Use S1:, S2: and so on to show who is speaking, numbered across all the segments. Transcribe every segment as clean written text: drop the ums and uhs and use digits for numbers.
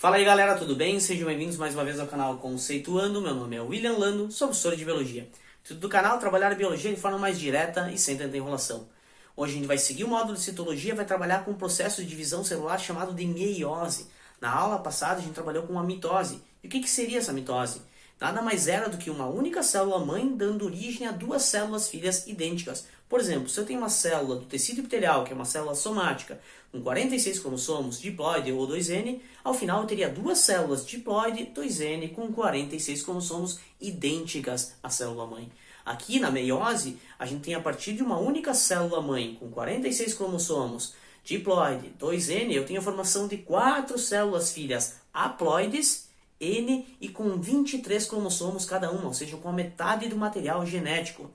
S1: Fala aí galera, tudo bem? Sejam bem-vindos mais uma vez ao canal Conceituando. Meu nome é William Lando, sou professor de Biologia. O intuito do canal é trabalhar a Biologia de forma mais direta e sem tanta enrolação. Hoje a gente vai seguir o módulo de Citologia e vai trabalhar com um processo de divisão celular chamado de meiose. Na aula passada a gente trabalhou com a mitose. E o que seria essa mitose? Nada mais era do que uma única célula-mãe dando origem a duas células filhas idênticas. Por exemplo, se eu tenho uma célula do tecido epitelial, que é uma célula somática, com 46 cromossomos, diploide ou 2N, ao final eu teria duas células diploide, 2N, com 46 cromossomos idênticas à célula-mãe. Aqui na meiose, a gente tem a partir de uma única célula-mãe com 46 cromossomos, diploide, 2N, eu tenho a formação de quatro células filhas haploides, N e com 23 cromossomos cada uma, ou seja, com a metade do material genético.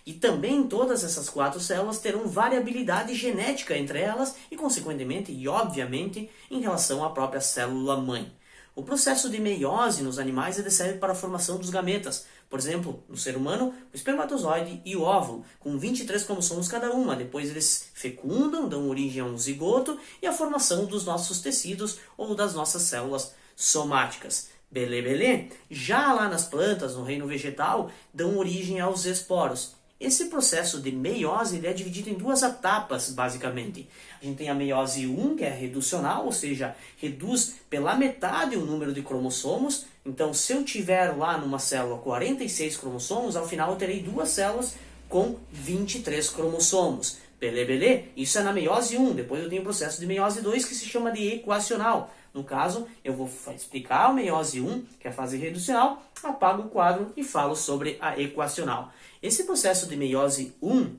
S1: E também todas essas quatro células terão variabilidade genética entre elas e, consequentemente, e obviamente, em relação à própria célula-mãe. O processo de meiose nos animais serve para a formação dos gametas. Por exemplo, no ser humano, o espermatozoide e o óvulo, com 23 cromossomos cada uma. Depois eles fecundam, dão origem a um zigoto e a formação dos nossos tecidos ou das nossas células somáticas. Belê? Já lá nas plantas, no reino vegetal, dão origem aos esporos. Esse processo de meiose é dividido em duas etapas, basicamente. A gente tem a meiose 1, que é reducional, ou seja, reduz pela metade o número de cromossomos. Então, se eu tiver lá numa célula 46 cromossomos, ao final eu terei duas células com 23 cromossomos. Belê? Isso é na meiose 1. Depois eu tenho o processo de meiose 2, que se chama de equacional. No caso, eu vou explicar a meiose 1, que é a fase reducional, apago o quadro e falo sobre a equacional. Esse processo de meiose 1,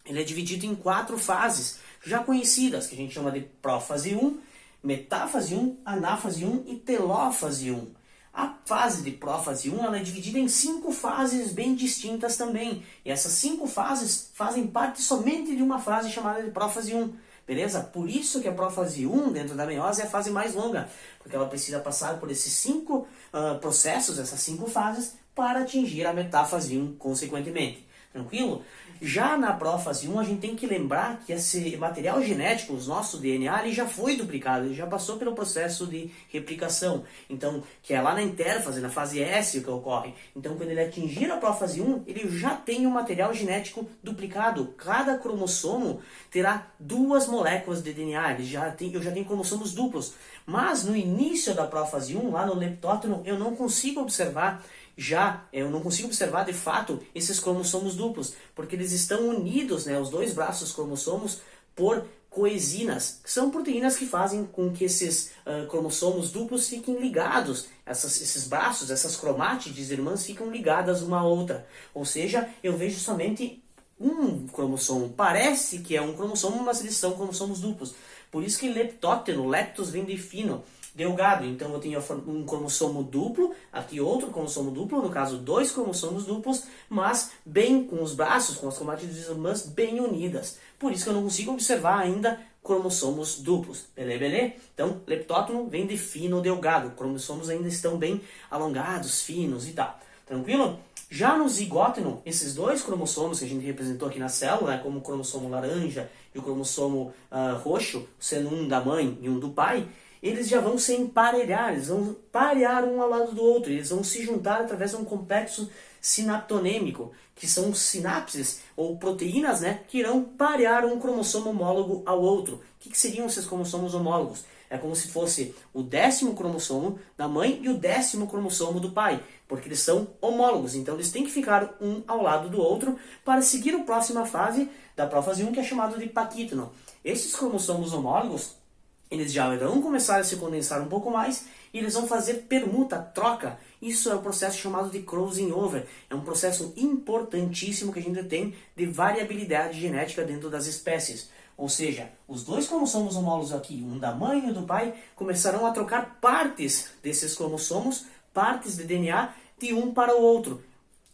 S1: ele é dividido em quatro fases já conhecidas, que a gente chama de prófase 1, metáfase 1, anáfase 1 e telófase 1. A fase de prófase 1 ela é dividida em 5 fases bem distintas também. E essas 5 fases fazem parte somente de uma fase chamada de prófase 1. Beleza? Por isso que a prófase 1 dentro da meiose é a fase mais longa, porque ela precisa passar por esses 5 processos, essas 5 fases, para atingir a metáfase 1 consequentemente. Tranquilo? Já na prófase 1 a gente tem que lembrar que esse material genético, o nosso DNA, ele já foi duplicado, ele já passou pelo processo de replicação. Então, que é lá na intérfase, na fase S que ocorre. Então, quando ele atingir a prófase 1, ele já tem um material genético duplicado. Cada cromossomo terá duas moléculas de DNA, eu já tenho cromossomos duplos. Mas no início da prófase 1, lá no leptóteno, eu não consigo observar de fato esses cromossomos duplos, porque eles estão unidos, os dois braços cromossomos, por coesinas, que são proteínas que fazem com que esses cromossomos duplos fiquem ligados. Esses braços, essas cromátides irmãs ficam ligadas uma à outra. Ou seja, eu vejo somente um cromossomo. Parece que é um cromossomo, mas eles são cromossomos duplos. Por isso que leptóteno, leptos vem de fino, delgado. Então eu tenho um cromossomo duplo, aqui outro cromossomo duplo, no caso 2 cromossomos duplos, mas bem com os braços, com as cromátides irmãs bem unidas. Por isso que eu não consigo observar ainda cromossomos duplos. Belê? Então, leptóteno vem de fino, delgado. Cromossomos ainda estão bem alongados, finos e tal. Tranquilo? Já no zigóteno, esses dois cromossomos que a gente representou aqui na célula, como o cromossomo laranja e o cromossomo roxo, sendo um da mãe e um do pai, eles já vão se emparelhar, eles vão parear um ao lado do outro, eles vão se juntar através de um complexo sinaptonêmico, que são sinapses ou proteínas, que irão parear um cromossomo homólogo ao outro. O que seriam esses cromossomos homólogos? É como se fosse o 10º cromossomo da mãe e o 10º cromossomo do pai, porque eles são homólogos, então eles têm que ficar um ao lado do outro para seguir a próxima fase da prófase 1, que é chamada de paquítono. Esses cromossomos homólogos, eles já irão começar a se condensar um pouco mais e eles vão fazer permuta, troca. Isso é o processo chamado de crossing over. É um processo importantíssimo que a gente tem de variabilidade genética dentro das espécies. Ou seja, os dois cromossomos homólogos aqui, um da mãe e um do pai, começarão a trocar partes desses cromossomos, partes de DNA, de um para o outro,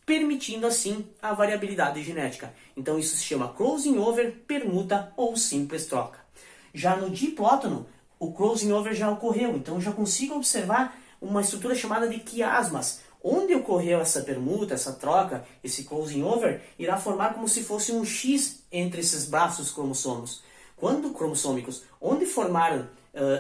S1: permitindo assim a variabilidade genética. Então isso se chama crossing over, permuta ou simples troca. Já no diplóteno, o crossing over já ocorreu, então eu já consigo observar uma estrutura chamada de quiasmas. Onde ocorreu essa permuta, essa troca, esse crossing over, irá formar como se fosse um X entre esses braços cromossômicos. Onde formaram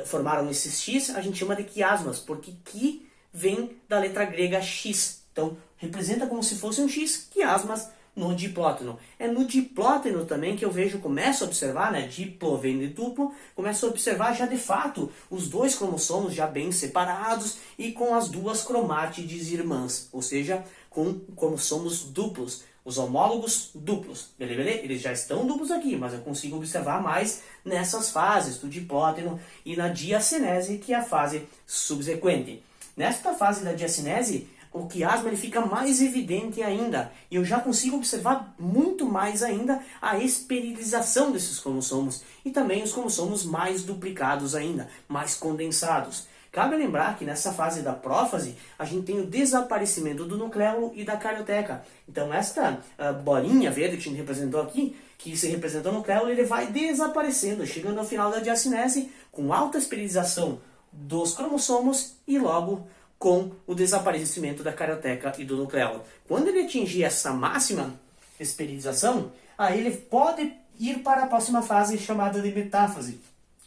S1: formaram esses X, a gente chama de quiasmas, porque Ki vem da letra grega X. Então, representa como se fosse um X, quiasmas no diplóteno. É no diplóteno também que eu começo a observar, né, diplo vem de duplo, começo a observar já de fato os dois cromossomos já bem separados e com as duas cromátides irmãs, ou seja, com cromossomos duplos, os homólogos duplos, beleza? Eles já estão duplos aqui, mas eu consigo observar mais nessas fases do diplóteno e na diacinese, que é a fase subsequente. Nesta fase da diacinese, o quiasma ele fica mais evidente ainda, e eu já consigo observar muito mais ainda a esperilização desses cromossomos, e também os cromossomos mais duplicados ainda, mais condensados. Cabe lembrar que nessa fase da prófase, a gente tem o desaparecimento do nucleolo e da carioteca. Então esta bolinha verde que a gente representou aqui, que se representou no nucleolo, ele vai desaparecendo, chegando ao final da diacinese, com alta esterilização dos cromossomos e logo com o desaparecimento da carioteca e do nucleolo. Quando ele atingir essa máxima esterilização, aí ele pode ir para a próxima fase chamada de metáfase.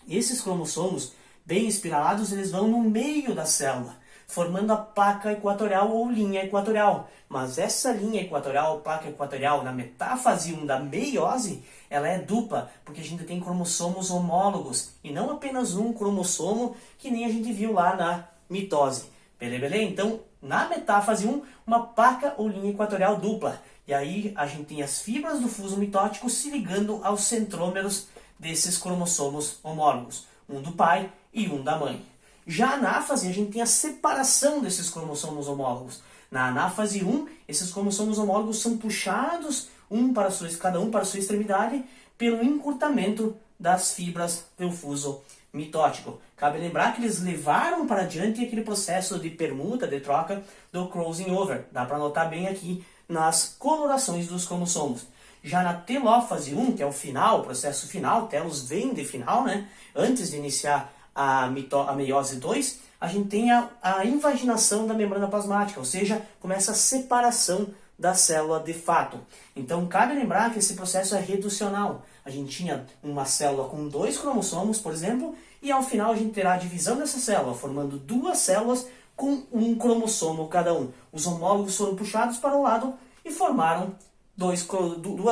S1: Esses cromossomos bem espiralados, eles vão no meio da célula, formando a placa equatorial ou linha equatorial. Mas essa linha equatorial, placa equatorial, na metáfase 1 da meiose, ela é dupla, porque a gente tem cromossomos homólogos, e não apenas um cromossomo, que nem a gente viu lá na mitose. Beleza? Então, na metáfase 1, uma placa ou linha equatorial dupla. E aí a gente tem as fibras do fuso mitótico se ligando aos centrômeros desses cromossomos homólogos. Um do pai e um da mãe. Já a anáfase, a gente tem a separação desses cromossomos homólogos. Na anáfase 1, esses cromossomos homólogos são puxados cada um para sua extremidade pelo encurtamento das fibras do fuso mitótico. Cabe lembrar que eles levaram para adiante aquele processo de permuta, de troca do crossing over. Dá para notar bem aqui nas colorações dos cromossomos. Já na telófase 1, que é o final, o processo final, telos vem de final, né? Antes de iniciar a meiose 2, a gente tem a invaginação da membrana plasmática, ou seja, começa a separação da célula de fato. Então, cabe lembrar que esse processo é reducional. A gente tinha uma célula com 2 cromossomos, por exemplo, e ao final a gente terá a divisão dessa célula, formando 2 células com um cromossomo cada um. Os homólogos foram puxados para o lado e formaram 2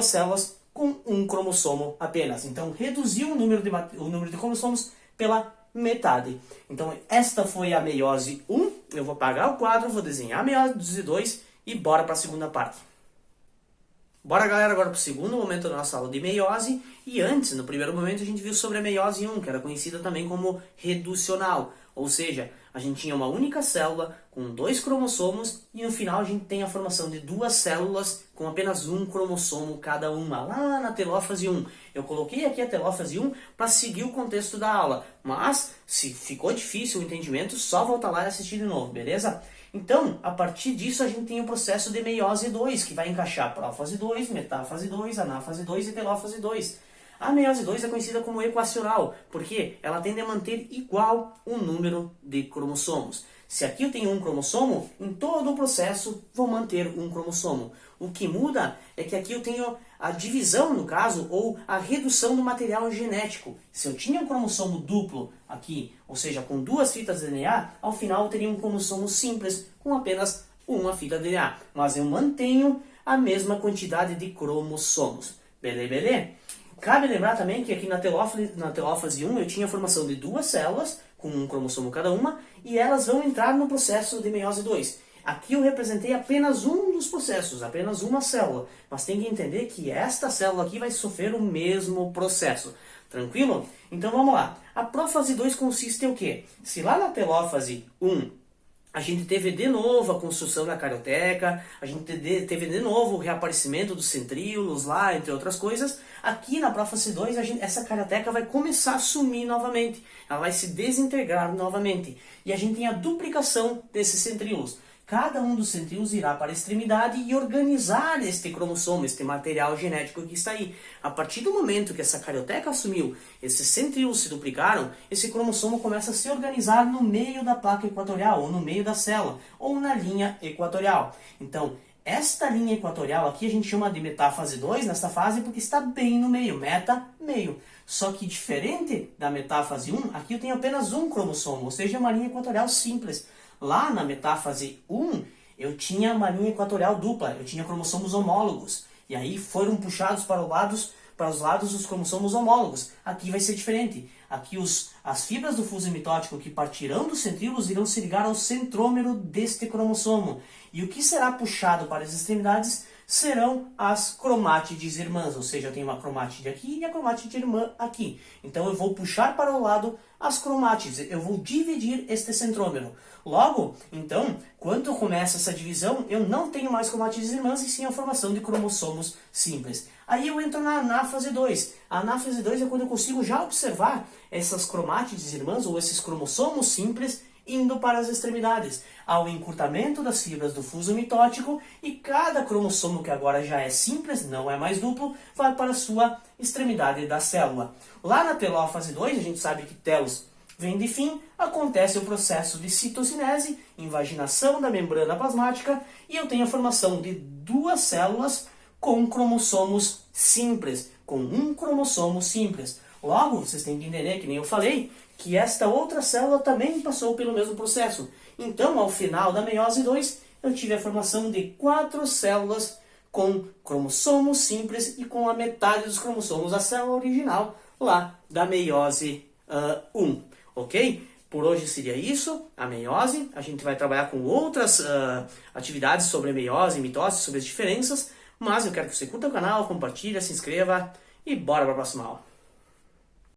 S1: células com um cromossomo apenas. Então, reduziu o número de cromossomos pela metade. Então, esta foi a meiose 1. Eu vou apagar o quadro, vou desenhar a meiose 2 e bora para a segunda parte. Bora, galera, agora para o segundo momento da nossa aula de meiose. E antes, no primeiro momento, a gente viu sobre a meiose 1, que era conhecida também como reducional. Ou seja, a gente tinha uma única célula com 2 cromossomos e no final a gente tem a formação de 2 células com apenas um cromossomo cada uma, lá na telófase 1. Eu coloquei aqui a telófase 1 para seguir o contexto da aula, mas se ficou difícil o entendimento, só volta lá e assistir de novo, beleza? Então, a partir disso, a gente tem o processo de meiose 2, que vai encaixar prófase 2, metáfase 2, anáfase 2 e telófase 2. A meiose 2 é conhecida como equacional, porque ela tende a manter igual o número de cromossomos. Se aqui eu tenho um cromossomo, em todo o processo vou manter um cromossomo. O que muda é que aqui eu tenho a divisão, no caso, ou a redução do material genético. Se eu tinha um cromossomo duplo aqui, ou seja, com 2 fitas de DNA, ao final eu teria um cromossomo simples, com apenas uma fita de DNA. Mas eu mantenho a mesma quantidade de cromossomos. Beleza? Cabe lembrar também que aqui na telófase 1 eu tinha a formação de 2 células, com um cromossomo cada uma, e elas vão entrar no processo de meiose 2. Aqui eu representei apenas um dos processos, apenas uma célula, mas tem que entender que esta célula aqui vai sofrer o mesmo processo. Tranquilo? Então vamos lá. A prófase 2 consiste em o quê? Se lá na telófase 1 a gente teve de novo a construção da carioteca, a gente teve de novo o reaparecimento dos centríolos lá, entre outras coisas. Aqui na prófase 2, essa carioteca vai começar a sumir novamente. Ela vai se desintegrar novamente. E a gente tem a duplicação desses centríolos. Cada um dos centríolos irá para a extremidade e organizar este cromossomo, este material genético que está aí. A partir do momento que essa carioteca sumiu, esses centríolos se duplicaram, esse cromossomo começa a se organizar no meio da placa equatorial, ou no meio da célula, ou na linha equatorial. Então, esta linha equatorial aqui a gente chama de metáfase 2 nesta fase porque está bem no meio, meta meio. Só que diferente da metáfase 1, aqui eu tenho apenas um cromossomo, ou seja, uma linha equatorial simples. Lá na metáfase 1, eu tinha uma linha equatorial dupla, eu tinha cromossomos homólogos. E aí foram puxados para os lados os cromossomos homólogos. Aqui vai ser diferente. Aqui as fibras do fuso mitótico que partirão dos centríolos irão se ligar ao centrômero deste cromossomo. E o que será puxado para as extremidades serão as cromátides irmãs. Ou seja, eu tenho uma cromátide aqui e a cromátide irmã aqui. Então eu vou puxar para o lado as cromátides. Eu vou dividir este centrômero. Logo, então, quando começa essa divisão, eu não tenho mais cromátides irmãs e sim a formação de cromossomos simples. Aí eu entro na anáfase 2. A anáfase 2 é quando eu consigo já observar essas cromátides irmãs ou esses cromossomos simples indo para as extremidades, ao encurtamento das fibras do fuso mitótico, e cada cromossomo que agora já é simples, não é mais duplo, vai para a sua extremidade da célula. Lá na telófase 2, a gente sabe que telos vem de fim, acontece o processo de citocinese, invaginação da membrana plasmática, e eu tenho a formação de duas células com cromossomos simples, com um cromossomo simples. Logo, vocês têm que entender, que nem eu falei, que esta outra célula também passou pelo mesmo processo. Então, ao final da meiose 2, eu tive a formação de 4 células com cromossomos simples e com a metade dos cromossomos da célula original lá da meiose 1. Ok? Por hoje seria isso, a meiose. A gente vai trabalhar com outras atividades sobre a meiose e mitose, sobre as diferenças. Mas eu quero que você curta o canal, compartilhe, se inscreva e bora para a próxima aula.